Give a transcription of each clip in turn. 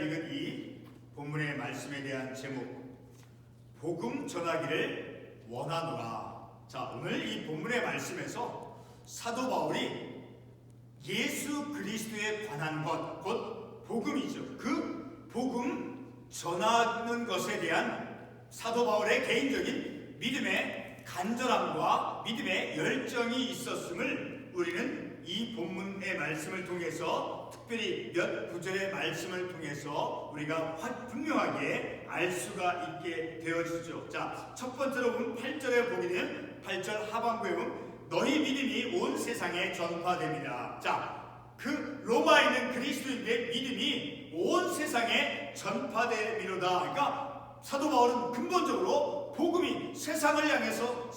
읽은 이 본문의 말씀에 대한 제목, 복음 전하기를 원하노라. 자, 오늘 이 본문의 말씀에서 사도 바울이 예수 그리스도에 관한 것, 곧 복음이죠. 그 복음 전하는 것에 대한 사도 바울의 개인적인 믿음의 간절함과 믿음의 열정이 있었음을 우리는 이 본문의 말씀을 통해서, 특별히 몇 구절의 말씀을 통해서 우리가 분명하게 알 수가 있게 되어지죠. 자, 첫 번째로 보면 8절에 보게 되면 8절 하반부에 보면 너희 믿음이 온 세상에 전파됩니다. 자, 그 로마에 있는 그리스도인의 믿음이 온 세상에 전파되미로다. 그러니까 사도 바울은 근본적으로 복음이 세상을 향해서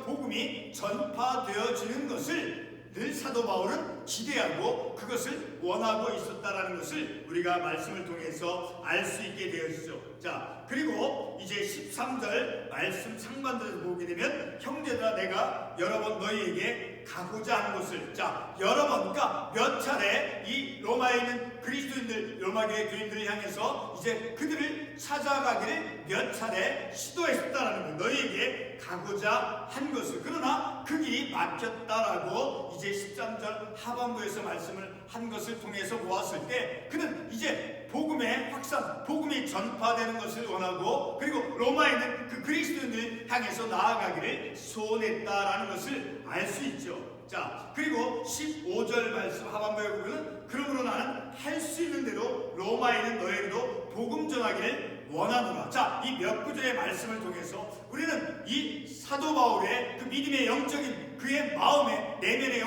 복음이 전파되어지는 것을 늘 사도 바울은 기대하고 그것을 원하고 있었다라는 것을 우리가 말씀을 통해서 알 수 있게 되어지죠. 자, 그리고 이제 13절 말씀 상반절을 보게 되면 형제들아 내가 여러 번 너희에게 가고자 하는 것을, 자, 여러 번, 그러니까 몇 차례 이 로마에 있는 그리스도인들, 로마교회 교인들을 향해서 이제 그들을 찾아가기를 몇 차례 시도했다라는 것, 너희에게 가고자 한 것을. 그러나 그 길이 막혔다라고 이제 13절 하반부에서 말씀을 한 것을 통해서 보았을 때 그는 이제 복음의 확산, 복음이 전파되는 것을 원하고, 그리고 로마에 있는 그 그리스도인들 향해서 나아가기를 소원했다라는 것을 알 수 있죠. 자, 그리고 15절 말씀 하반부에 보면 그러므로 나는 할 수 있는 대로 로마에 있는 너에게도 복음 전하기를 원하노라. 자, 이 몇 구절의 말씀을 통해서 우리는 이 사도 바울의 그 믿음의 영적인, 그의 마음의 내면의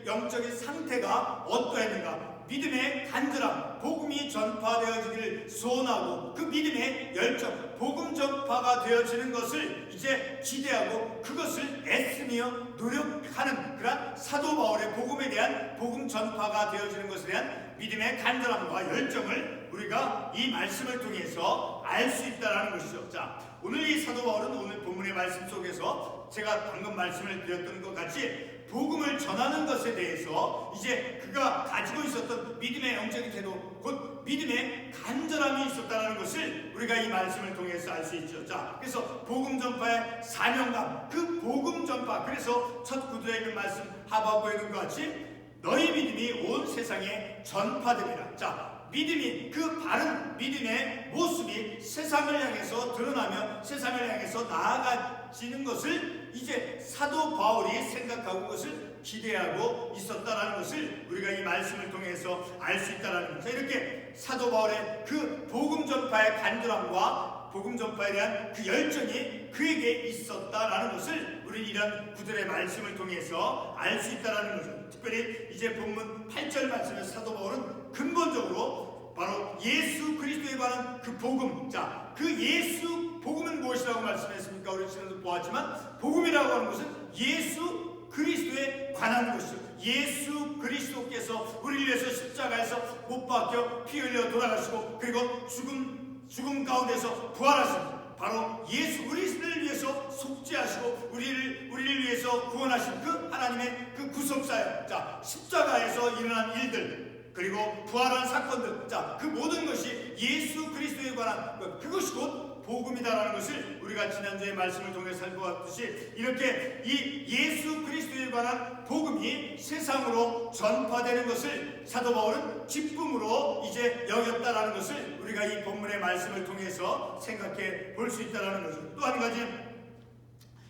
영적인 상태가 어떠했는가, 믿음의 간절함, 복음이 전파되어지기를 소원하고 그 믿음의 열정, 복음 전파가 되어지는 것을 이제 기대하고 그것을 애쓰며 노력하는 그런 사도 바울의 복음에 대한, 복음 전파가 되어지는 것에 대한 믿음의 간절함과 열정을 우리가 이 말씀을 통해서 알 수 있다는 것이죠. 자, 오늘 이 사도 바울은 오늘 본문의 말씀 속에서 제가 방금 말씀을 드렸던 것 같이 복음을 전하는 것에 대해서 이제 그가 가지고 있었던 믿음의 영적인 태도, 곧 믿음의 간절함이 있었다는 것을 우리가 이 말씀을 통해서 알 수 있죠. 자, 그래서 복음 전파의 사명감, 그 복음 전파, 그래서 첫 구절에 있는 말씀 하반부에 있는 것 같이 너희 믿음이 온 세상에 전파됩니다. 자, 믿음이, 그 바른 믿음의 모습이 세상을 향해서 드러나며 세상을 향해서 나아가지는 것을 이제 사도 바울이 생각하고 그것을 기대하고 있었다라는 것을 우리가 이 말씀을 통해서 알 수 있다라는 것. 자, 이렇게 사도 바울의 그 복음 전파의 간절함과 복음 전파에 대한 그 열정이 그에게 있었다라는 것을 우리 이런 구절의 말씀을 통해서 알 수 있다라는 거죠. 특별히 이제 본문 8절 말씀에서 사도 바울은 근본적으로 바로 예수 그리스도에 관한 그 복음, 자, 그 예수 복음은 무엇이라고 말씀했습니까? 우리 지난주 보았지만 복음이라고 하는 것은 예수 그리스도에 관한 것이죠. 예수 그리스도께서 우리를 위해서 십자가에서 못 박혀 피 흘려 돌아가시고 그리고 죽음 가운데서 부활하신 바로 예수, 우리를 위해서 속죄하시고 우리를 위해서 구원하신 그 하나님의 그 구속사역, 자, 십자가에서 일어난 일들, 그리고 부활한 사건들, 자, 그 모든 것이 예수 그리스도에 관한 그것이 곧 복음이다라는 것을 우리가 지난주에 말씀을 통해서 살펴봤듯이 이렇게 이 예수 그리스도에 관한 복음이 세상으로 전파되는 것을 사도 바울은 기쁨으로 이제 여겼다라는 것을 우리가 이 본문의 말씀을 통해서 생각해 볼 수 있다라는 거죠. 또 한 가지,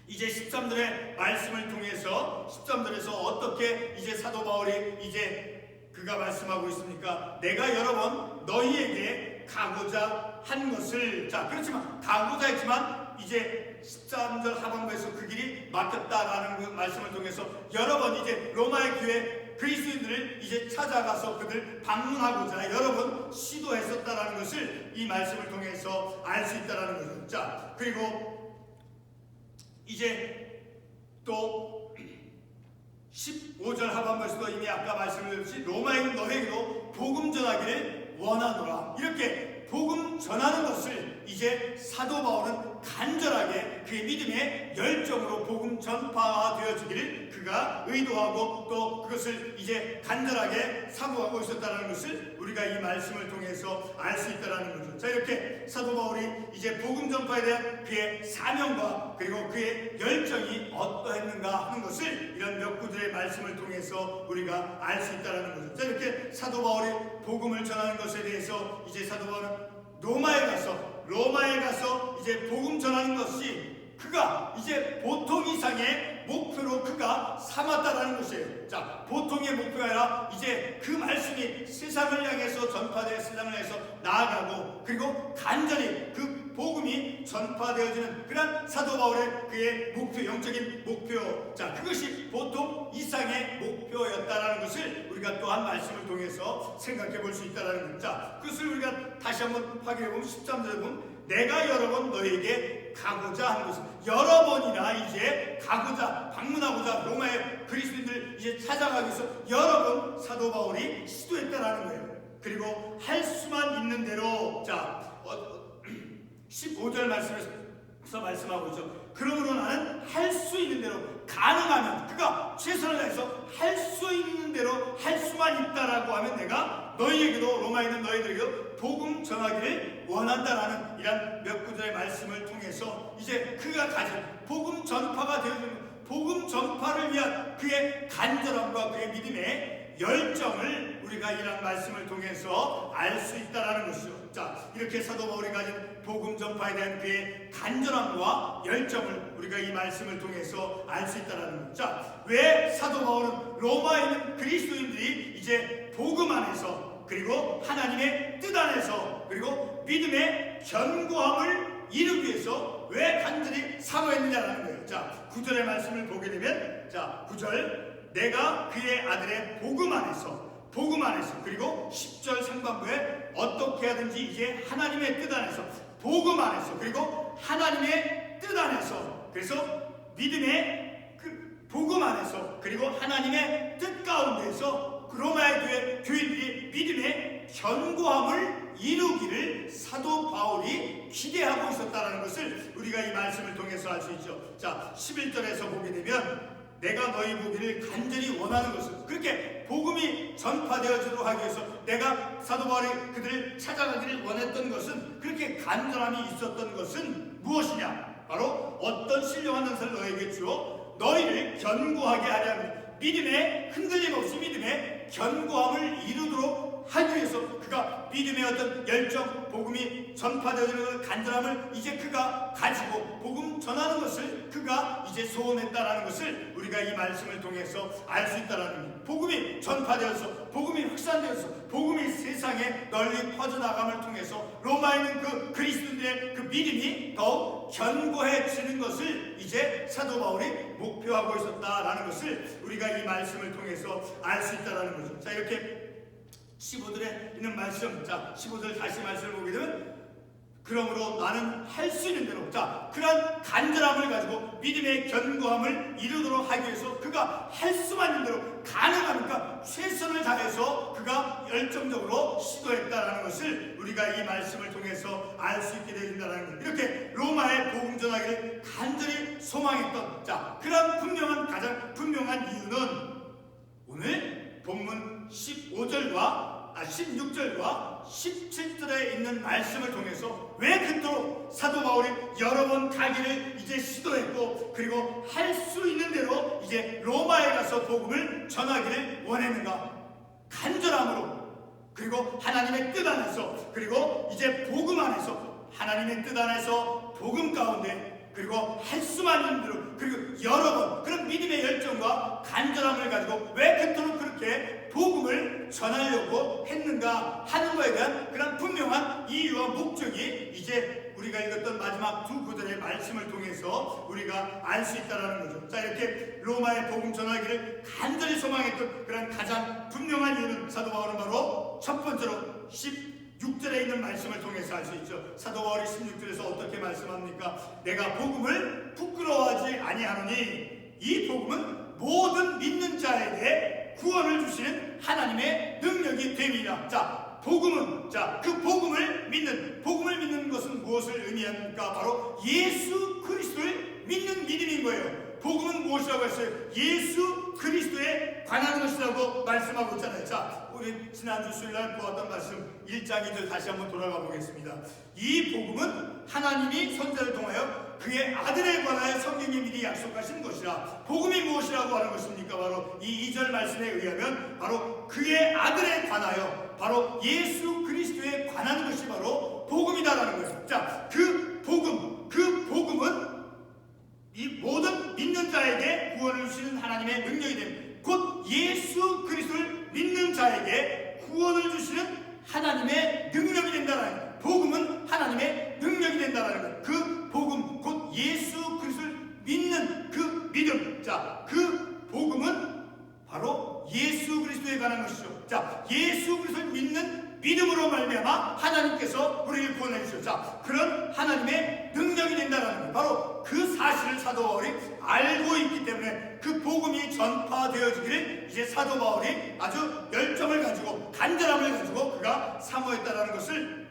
이제 13절의 말씀을 통해서 13절에서 어떻게 이제 사도 바울이 이제 그가 말씀하고 있습니까? 내가 여러 번 너희에게 가고자 한 것을, 자, 그렇지만 가고자 했지만 이제 13절 하반부에서 그 길이 막혔다라는 그 말씀을 통해서 여러 번 이제 로마의 교회 그리스도인들을 이제 찾아가서 그들 방문하고자 여러 번 시도했었다라는 것을 이 말씀을 통해서 알 수 있다라는 거죠. 자, 그리고 이제 또 15절 하반부에서도 이미 아까 말씀드렸듯이 로마에 있는 너에게도 복음 전하기를 원하노라. 이렇게 복음 복음 전하는 것을 이제 사도 바울은 간절하게 그의 믿음의 열정으로 복음 전파되어지기를 그가 의도하고 또 그것을 이제 간절하게 사모하고 있었다는 것을 우리가 이 말씀을 통해서 알 수 있다는 거죠. 자, 이렇게 사도 바울이 이제 복음 전파에 대한 그의 사명과 그리고 그의 열정이 어떠했는가 하는 것을 이런 몇 구절의 말씀을 통해서 우리가 알 수 있다는 거죠. 자, 이렇게 사도 바울이 복음을 전하는 것에 대해서 이제 사도 바울은 로마에 가서 이제 복음 전하는 것이 그가 이제 보통 이상의 목표로 그가 삼았다라는 것이에요. 자, 보통의 목표가 아니라 이제 그 말씀이 세상을 향해서 전파되어 세상을 향해서 나아가고 그리고 간절히 그 복음이 전파되어지는 그런 사도 바울의 그의 목표, 영적인 목표. 자, 그것이 보통 이상의 목표였다라는 것을 우리가 또한 말씀을 통해서 생각해 볼 수 있다라는 것. 자, 그것을 우리가 다시 한번 확인해 보면 13절에 보면 내가 여러 번 너에게 가고자 하는 것은 여러 번이나 이제 가고자 방문하고자 로마의 그리스도인들 이제 찾아가기 위해서 여러 번 사도 바울이 시도했다라는 거예요. 그리고 할 수만 있는 대로 자 15절 말씀에서 말씀하고 있죠. 그러므로 나는 할 수 있는 대로 가능하면 그가 최선을 다해서 할 수 있는 대로 할 수만 있다라고 하면 내가 너희에게도 로마에 있는 너희들에게도 복음 전하기를 원한다라는 이런 몇 구절의 말씀을 통해서 이제 그가 가진 복음 전파가 되어지는 복음 전파를 위한 그의 간절함과 그의 믿음의 열정을 우리가 이런 말씀을 통해서 알 수 있다라는 것이죠. 자, 이렇게 사도 바울이 가진 복음 전파에 대한 그의 간절함과 열정을 우리가 이 말씀을 통해서 알 수 있다라는 것. 자, 왜 사도 바울은 로마에 있는 그리스도인들이 이제 복음 안에서 그리고 하나님의 뜻 안에서 그리고 믿음의 견고함을 이루기 위해서 왜 간절히 사모했느냐라는 거예요. 자, 9절의 말씀을 보게 되면 자, 9절 내가 그의 아들의 복음 안에서 그리고 10절 상반부에 어떻게 하든지 이제 하나님의 뜻 안에서 복음 안에서 그리고 하나님의 뜻 안에서 그래서 믿음의 그 복음 안에서 그리고 하나님의 뜻 가운데에서 로마의 교인들이 믿음의 견고함을 이루기를 사도 바울이 기대하고 있었다는 것을 우리가 이 말씀을 통해서 알 수 있죠. 자, 11절에서 보게 되면 내가 너희 보기를 간절히 원하는 것은 그렇게 복음이 전파되어지도록 하기 위해서 내가 사도 바울이 그들을 찾아가기를 원했던 것은 그렇게 간절함이 있었던 것은 무엇이냐? 바로 어떤 신령한 은사를 너에게 주어 너희를 견고하게 하려 합니다. 믿음의 흔들림 없이 믿음의 견고함을 이루도록 하기 위해서 그가 믿음의 어떤 열정, 복음이 전파되는 간절함을 이제 그가 가지고 복음 전하는 것을 그가 이제 소원했다라는 것을 우리가 이 말씀을 통해서 알 수 있다라는 겁니다. 복음이 전파되어서 복음이 확산되어서 복음이 세상에 널리 퍼져나감을 통해서 로마에 있는 그 그리스도인들의 그 믿음이 더욱 견고해지는 것을 이제 사도 바울이 목표하고 있었다라는 것을 우리가 이 말씀을 통해서 알 수 있다라는 거죠. 자, 이렇게 15절에 있는 말씀, 자 15절 다시 말씀을 보게 되면 그러므로 나는 할 수 있는 대로 자 그런 간절함을 가지고 믿음의 견고함을 이루도록 하기 위해서 그가 할 수만 있는 대로 가능하니까 최선을 다해서 그가 열정적으로 시도했다라는 것을 우리가 이 말씀을 통해서 알 수 있게 되는다라는 것. 이렇게 로마의 복음 전하기를 간절히 소망했던 자 그런 가장 분명한 이유는 오늘 본문 16절과 17절에 있는 말씀을 통해서 왜 그토록 사도 바울이 여러 번 가기를 이제 시도했고 그리고 할 수 있는 대로 이제 로마에 가서 복음을 전하기를 원했는가? 간절함으로 그리고 하나님의 뜻 안에서 그리고 이제 복음 안에서 하나님의 뜻 안에서 복음 가운데 그리고 할 수만 있는 대로 그리고 여러 번 그런 믿음의 열정과 간절함을 가지고 왜 그토록 그렇게 복음을 전하려고 했는가 하는 것에 대한 그런 분명한 이유와 목적이 이제 우리가 읽었던 마지막 두 구절의 말씀을 통해서 우리가 알 수 있다는 거죠. 자 이렇게 로마의 복음 전하기를 간절히 소망했던 그런 가장 분명한 이유는 사도 바울은 바로 첫 번째로 16절에 있는 말씀을 통해서 알 수 있죠. 사도 바울이 16절에서 어떻게 말씀합니까? 내가 복음을 부끄러워하지 아니하노니 이 복음은 모든 믿는 자에게 구원을 주시는 하나님의 능력이 됨이라. 자 복음은 그 복음을 믿는 것은 무엇을 의미합니까? 바로 예수 그리스도를 믿는 믿음인 거예요. 복음은 무엇이라고 했어요? 예수 그리스도에 관한 것이라고 말씀하고 있잖아요. 자, 우리 지난주 수요일날 보았던 말씀 1장 2절 다시 한번 돌아가 보겠습니다. 이 복음은 하나님이 선자를 통하여 그의 아들에 관하여 성경에 미리 약속하신 것이라. 복음이 무엇이라고 하는 것입니까? 바로 이 2절 말씀에 의하면 바로 그의 아들에 관하여 바로 예수 그리스도에 관한 것이 바로 복음이다라는 거예요. 자, 그 복음은 이 모든 믿는 자에게 구원을 주시는 하나님의 능력이 됩니다. 곧 예수 그리스도를 믿는 자에게 구원을 주시는 하나님의 능력이 된다는 거예요. 복음은 하나님의 능력이 된다는 거예요. 그 복음, 곧 예수 그리스도를 믿는 그 믿음. 자, 그 복음은 바로 예수 그리스도에 관한 것이죠. 자, 예수 그리스도를 믿는 믿음으로 말미암아 하나님께서 우리를 구원해 주셨죠. 자, 그런 하나님의 능력이 된다는 거예요. 바로 그 사실을 사도 바울이 알고 있기 때문에 그 복음이 전파되어지기를 이제 사도 바울이 아주 열정을 가지고 간절함을 가지고 그가 사모했다라는 것을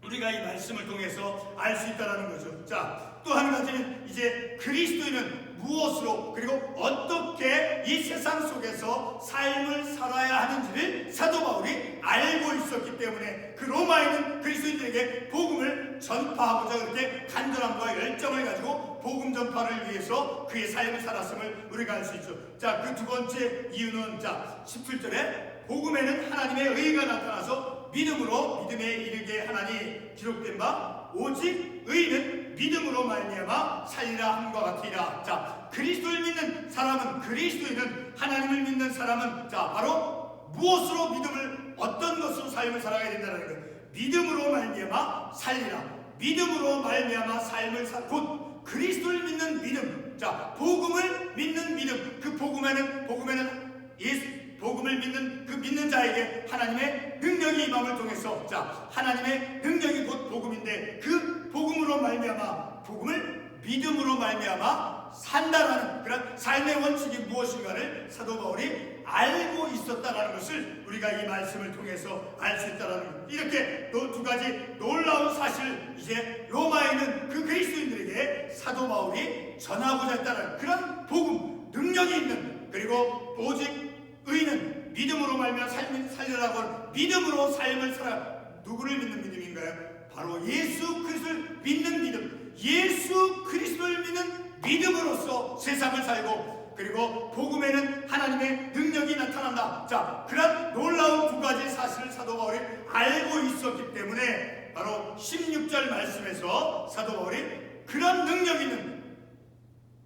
우리가 이 말씀을 통해서 알 수 있다라는 거죠. 자, 또 한 가지는 이제 그리스도인은 무엇으로 그리고 어떻게 이 세상 속에서 삶을 살아야 하는지를 사도 바울이 알고 있었기 때문에 그 로마에 있는 그리스도인들에게 복음을 전파하고자 그렇게 간절함과 열정을 가지고 복음 전파를 위해서 그의 삶을 살았음을 우리가 알 수 있죠. 자, 그 두 번째 이유는 17절에 복음에는 하나님의 의가 나타나서 믿음으로 믿음에 이르게 하나니 기록된 바 오직 의는 믿음으로 말미암아 살리라 함과 같으리라. 자, 그리스도를 믿는 사람은 그리스도인은 하나님을 믿는 사람은 바로 무엇으로 믿음을 어떤 것으로 삶을 살아가야 된다는 거예요. 믿음으로 말미암아 살리라. 믿음으로 말미암아 삶을 곧 그리스도를 믿는 믿음. 자, 복음을 믿는 믿음. 그 복음에는 복음을 믿는 그 믿는 자에게 하나님의 능력이 임함을 통해서 하나님의 능력이 곧 복음인데 그 복음으로 말미암아 복음을 믿음으로 말미암아 산다라는 그런 삶의 원칙이 무엇인가를 사도 바울이 알고 있었다라는 것을 우리가 이 말씀을 통해서 알 수 있다라는 것. 이렇게 두 가지 놀라운 사실을 이제 로마에 있는 그 그리스도인들에게 사도 바울이 전하고자 했다는 그런 복음 능력이 있는 그리고 오직 의는 믿음으로 말미암아 살리라고 하는 믿음으로 삶을 살아. 누구를 믿는 믿음인가요? 바로 예수 그리스도를 믿는 믿음. 예수 그리스도를 믿는 믿음으로써 세상을 살고 그리고 복음에는 하나님의 능력이 나타난다. 자, 그런 놀라운 두 가지 사실을 사도 바울이 알고 있었기 때문에 바로 16절 말씀에서 사도 바울이 그런 능력 있는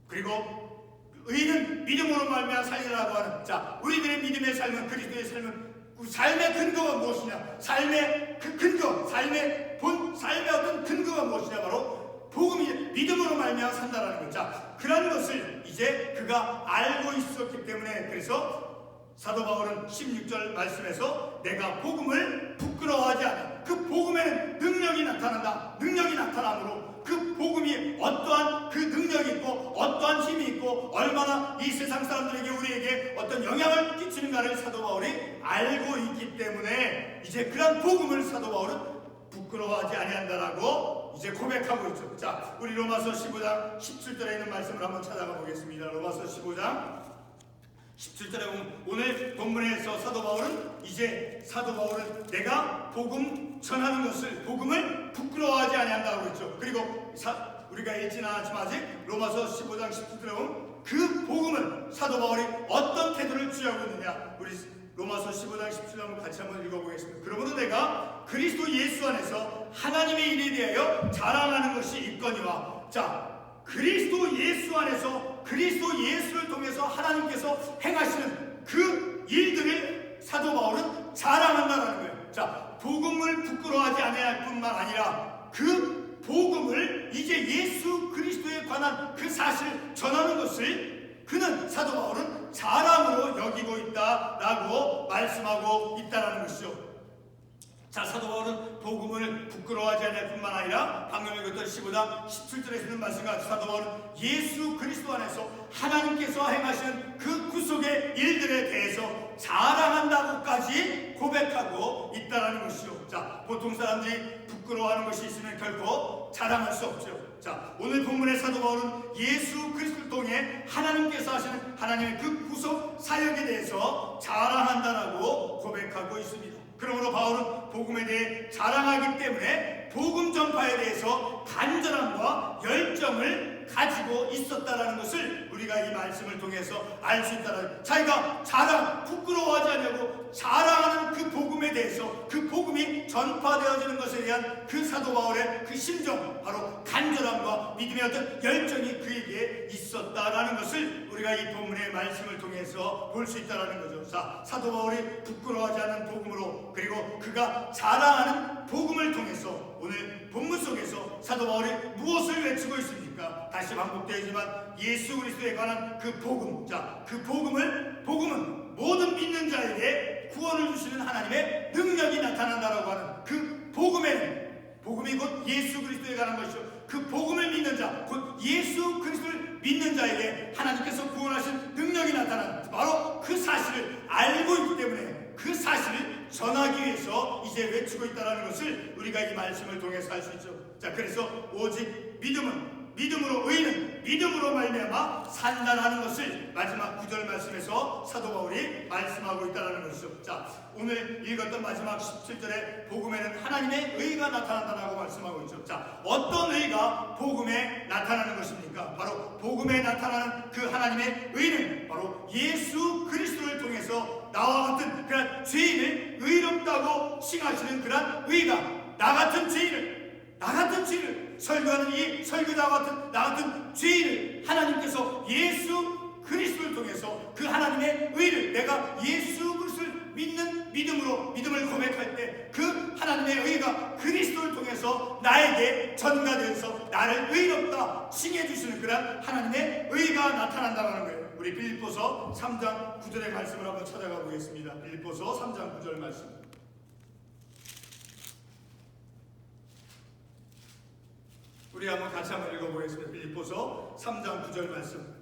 그리고 의는 믿음으로 말미암아 살리라고 하는 우리들의 믿음의 삶은 그리스도의 삶은 삶의 근거가 무엇이냐? 삶의 그 근거, 삶의 어떤 근거가 무엇이냐? 바로 복음이 믿음으로 말미암아 산다라는 것. 그런 것을 이제 그가 알고 있었기 때문에 그래서 사도 바울은 16절 말씀에서 내가 복음을 부끄러워하지 않아. 그 복음에는 능력이 나타난다. 능력이 나타나므로 그 복음이 어떠한 그 능력이 있고 어떠한 힘이 있고 얼마나 이 세상 사람들에게 우리에게 어떤 영향을 끼치는가를 사도 바울이 알고 있기 때문에 이제 그런 복음을 사도 바울은 부끄러워하지 아니한다라고 이제 고백하고 있죠. 자, 우리 로마서 15장 17절에 있는 말씀을 한번 찾아가 보겠습니다. 로마서 15장 17절에 보면 오늘 본문에서 사도 바울은 내가 복음 전하는 것을 복음을 부끄러워하지 아니한다고 했죠. 그리고 우리가 읽지는 않았지만 아직 로마서 15장 17절에 보면 그 복음을 사도 바울이 어떤 태도를 취하고 있느냐. 우리 로마서 15장 17절 같이 한번 읽어보겠습니다. 그러므로 내가 그리스도 예수 안에서 하나님의 일에 대하여 자랑하는 것이 있거니와. 그리스도 예수 안에서 그리스도 예수를 통해서 하나님께서 행하시는 그 일들을 사도 바울은 자랑한다는 거예요. 복음을 부끄러워하지 않아야 할 뿐만 아니라 그 복음을 이제 예수 그리스도에 관한 그 사실을 전하는 것을 그는 사도 바울은 자랑으로 여기고 있다라고 말씀하고 있다는 것이죠. 사도 바울은 복음을 부끄러워하지 않을 뿐만 아니라 방금 읽었던 15장 17절에 있는 말씀과 같이 사도 바울은 예수 그리스도 안에서 하나님께서 행하시는 그 구속의 일들에 대해서 자랑한다고까지 고백하고 있다는 것이죠. 자, 보통 사람들이 부끄러워하는 것이 있으면 결코 자랑할 수 없죠. 자, 오늘 본문의 사도 바울은 예수 그리스도를 통해 하나님께서 하시는 하나님의 그 구속 사역에 대해서 자랑한다라고 고백하고 있습니다. 그러므로 바울은 복음에 대해 자랑하기 때문에 복음 전파에 대해서 간절함과 열정을 가지고 있었다라는 것을 우리가 이 말씀을 통해서 알 수 있다는, 자기가 부끄러워하지 않냐고 자랑하는 그 복음에 대해서, 그 복음이 전파되어지는 것에 대한 그 사도 바울의 그 심정, 바로 간절함과 믿음의 어떤 열정이 그에게 있었다라는 것을 우리가 이 본문의 말씀을 통해서 볼 수 있다라는 거죠. 자, 사도 바울이 부끄러워하지 않는 복음으로, 그리고 그가 자랑하는 복음을 통해서 오늘 본문 속에서 사도 바울이 무엇을 외치고 있습니까? 다시 반복되지만 예수 그리스도에 관한 그 복음, 자, 그 복음은 모든 믿는 자에게 구원을 주시는 하나님의 능력이 나타난다라고 하는 그 복음이 곧 예수 그리스도에 관한 것이죠. 그 복음을 믿는 자, 곧 예수 그리스도를 믿는 자에게 하나님께서 구원하신 능력이 나타난 바로 그 사실을 알고 있기 때문에 그 사실을 전하기 위해서 이제 외치고 있다는 것을 우리가 이 말씀을 통해서 알 수 있죠. 자, 그래서 오직 믿음으로 의인은 믿음으로 말미암아 산다라는 것을 마지막 9절 말씀에서 사도 바울이 말씀하고 있다는 것이죠. 자, 오늘 읽었던 마지막 17절에 복음에는 하나님의 의가 나타난다라고 말씀하고 있죠. 자, 어떤 의가 복음에 나타나는 것입니까? 바로 복음에 나타나는 그 하나님의 의는 바로 예수 그리스도를 통해서 나와 같은 그런 죄인을 의롭다고 칭하시는 그런 의가, 나 같은 죄인을 설교하는 이 설교자와 같은 나 같은 죄인을 하나님께서 예수 그리스도를 통해서 그 하나님의 의를, 내가 예수 그리스도를 믿는 믿음을 고백할 때 그 하나님의 의가 그리스도를 통해서 나에게 전가되어서 나를 의롭다 칭해주시는 그런 하나님의 의가 나타난다는 거예요. 우리 빌립보서 3장 9절의 말씀을 한번 찾아가 보겠습니다. 빌립보서 3장 9절 말씀. 우리 한번 같이 한번 읽어보겠습니다. 빌립보서 3장 9절 말씀.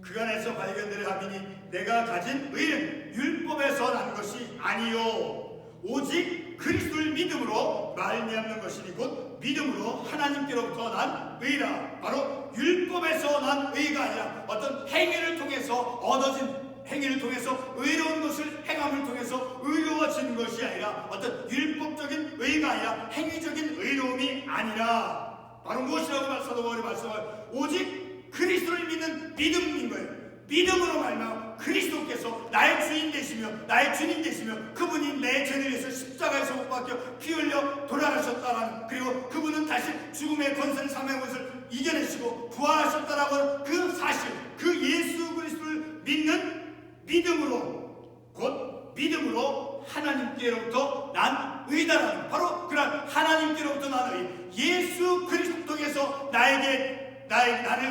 그간에서 발견되려 함이니 내가 가진 의는 율법에서 난 것이 아니요 오직 그리스도를 믿음으로 말미암는 것이니 곧 믿음으로 하나님께로부터 난 의라. 바로 율법에서 난 의가 아니라 어떤 행위를 통해서 얻어진, 행위를 통해서 의로운 것을 행함을 통해서 의로워지는 것이 아니라 어떤 율법적인 의가 아니라 행위적인 의로움이 아니라 바로 무엇이라고 사도 바울이 말씀하여 오직 그리스도를 믿는 믿음인 거예요. 믿음으로 말미암아 그리스도께서 나의 주인 되시며 나의 주님 되시며 그분이 내 죄를 위해서 십자가에서 못 박혀 피 흘려 돌아가셨다라는, 그리고 그분은 다시 죽음의 권세를 사명의 것을 이겨내시고 부활하셨다라고 하는 그 사실, 그 예수 그리스도를 믿는 믿음으로, 곧 믿음으로 하나님께로부터 난 의다라는, 바로 그런 하나님께로부터 난 의, 예수 그리스도 통해서 나를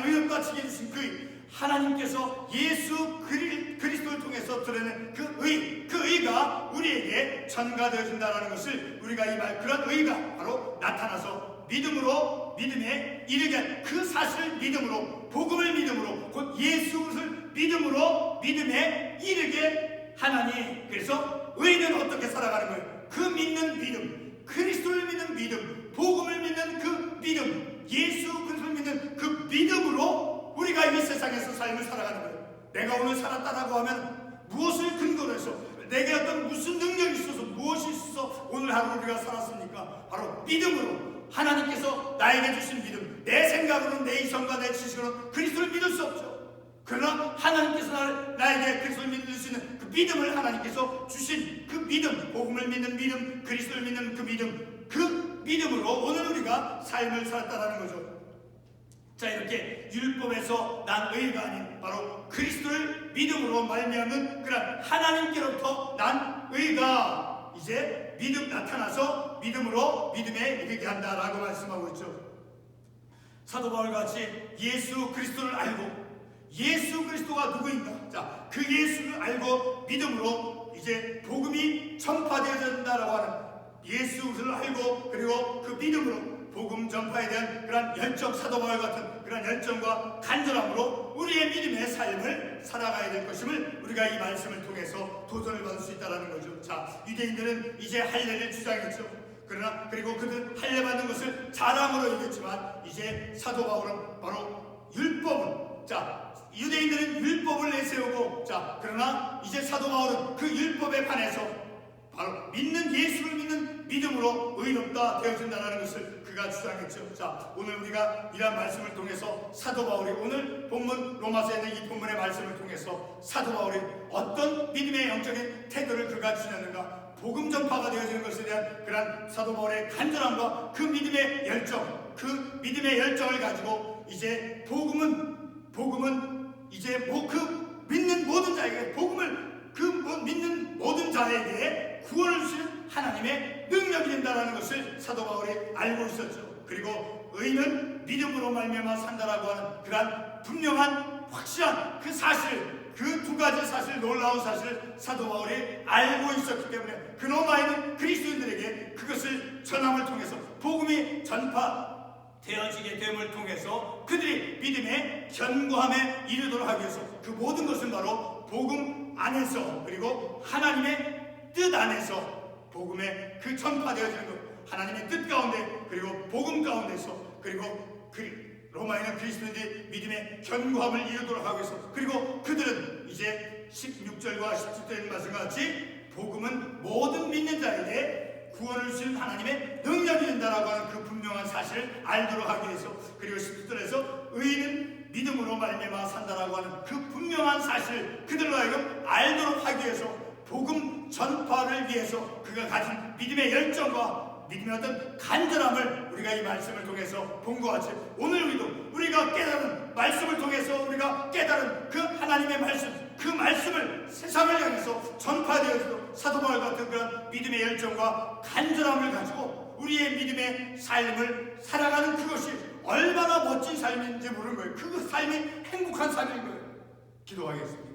의롭다 치게 해주신 그 의, 하나님께서 예수 그리스도를 통해서 드러낸 그 의가 우리에게 전가되어진다는 것을 우리가 그런 의가 바로 나타나서 믿음에 이르게 한 그 사실을 믿음으로, 복음을 믿음으로, 곧 예수 그리스도를 믿음으로 믿음에 이르게 하나니. 그래서 의는 어떻게 살아가는 거예요? 그 믿는 믿음, 그리스도를 믿는 믿음, 복음을 믿는 그 믿음, 예수 그리스도를 믿는 그 믿음으로 우리가 이 세상에서 삶을 살아가는 거예요. 내가 오늘 살았다라고 하면 무엇을 근거로 해서, 내게 어떤 무슨 능력이 있어서, 무엇이 있어서 오늘 하루 우리가 살았습니까? 바로 믿음으로, 하나님께서 나에게 주신 믿음. 내 생각으로는, 내 이성과 내 지식으로는 그리스도를 믿을 수 없죠. 그러나 하나님께서 나에게 그리스도를 믿을 수 있는 그 믿음을 하나님께서 주신 그 믿음, 복음을 믿는 믿음, 그리스도를 믿는 그 믿음으로 오늘 우리가 삶을 살았다는 거죠. 자, 이렇게 율법에서 난 의가 아닌 바로 그리스도를 믿음으로 말미암는 그런 하나님께로부터 난 의가 이제 믿음 나타나서 믿음으로 믿음에 이르게 한다라고 말씀하고 있죠. 사도 바울같이 예수 그리스도를 알고, 예수 그리스도가 누구인가, 자, 그 예수를 알고 믿음으로 이제 복음이 전파되어진다라고 하는, 예수 그리스도를 알고 그리고 그 믿음으로 복음 전파에 대한 그런 열정, 사도 바울 같은 그런 열정과 간절함으로 우리의 믿음의 삶을 살아가야 될 것임을 우리가 이 말씀을 통해서 도전을 받을 수 있다는 거죠. 자, 유대인들은 이제 할례를 주장했죠. 그러나 그리고 그들 할례 받는 것을 자랑으로 여겼지만 이제 사도 바울은 바로 율법을, 자, 유대인들은 율법을 내세우고, 자, 그러나 이제 사도 바울은 그 율법에 반해서 바로 믿는 예수를 믿는 믿음으로 의롭다 되어진다는 것을 그가 주장했죠. 자, 오늘 우리가 이러한 말씀을 통해서 사도 바울이 오늘 본문 로마서에 있는 이 본문의 말씀을 통해서 사도 바울이 어떤 믿음의 영적인 태도를 그가 지녔는가, 복음 전파가 되어지는 것에 대한 그런 사도 바울의 간절함과 그 믿음의 열정, 그 믿음의 열정을 가지고 이제 복음은 이제 그 믿는 모든 자에게, 복음을 믿는 모든 자에게 구원을 주시는 하나님의 능력이 된다는 것을 사도 바울이 알고 있었죠. 그리고 의는 믿음으로 말미암아 산다라고 하는 그러한 분명한 확실한 그 사실, 그 두 가지 사실, 놀라운 사실을 사도 바울이 알고 있었기 때문에 그 로마에 있는 그리스도인들에게 그것을 전함을 통해서 복음이 전파되어지게 됨을 통해서 그들이 믿음의 견고함에 이르도록 하기 위해서 그 모든 것은 바로 복음 안에서, 그리고 하나님의 뜻 안에서 복음의 그 전파되어지는 것, 하나님의 뜻 가운데, 그리고 복음 가운데서, 그리고 로마에는 그리스도인들이 믿음의 견고함을 이루도록 하기 위해서, 그리고 그들은 이제 16절과 17절의 말씀과 같이 복음은 모든 믿는 자에게 구원을 주시는 하나님의 능력이 된다라고 하는 그 분명한 사실을 알도록 하기 위해서, 그리고 17절에서 의인은 믿음으로 말미암아 산다라고 하는 그 분명한 사실, 그들로 하여금 알도록 하기 위해서 복음 전파를 위해서 그가 가진 믿음의 열정과 믿음의 어떤 간절함을 우리가 이 말씀을 통해서 본 것 같이 오늘 우리가 깨달은 말씀을 통해서 우리가 깨달은 그 하나님의 말씀, 그 말씀을 세상을 향해서 전파되어서 사도 바울 같은 그런 믿음의 열정과 간절함을 가지고 우리의 믿음의 삶을 살아가는 그것이 얼마나 멋진 삶인지 모르는 거예요. 그 삶이 행복한 삶인 거예요. 기도하겠습니다.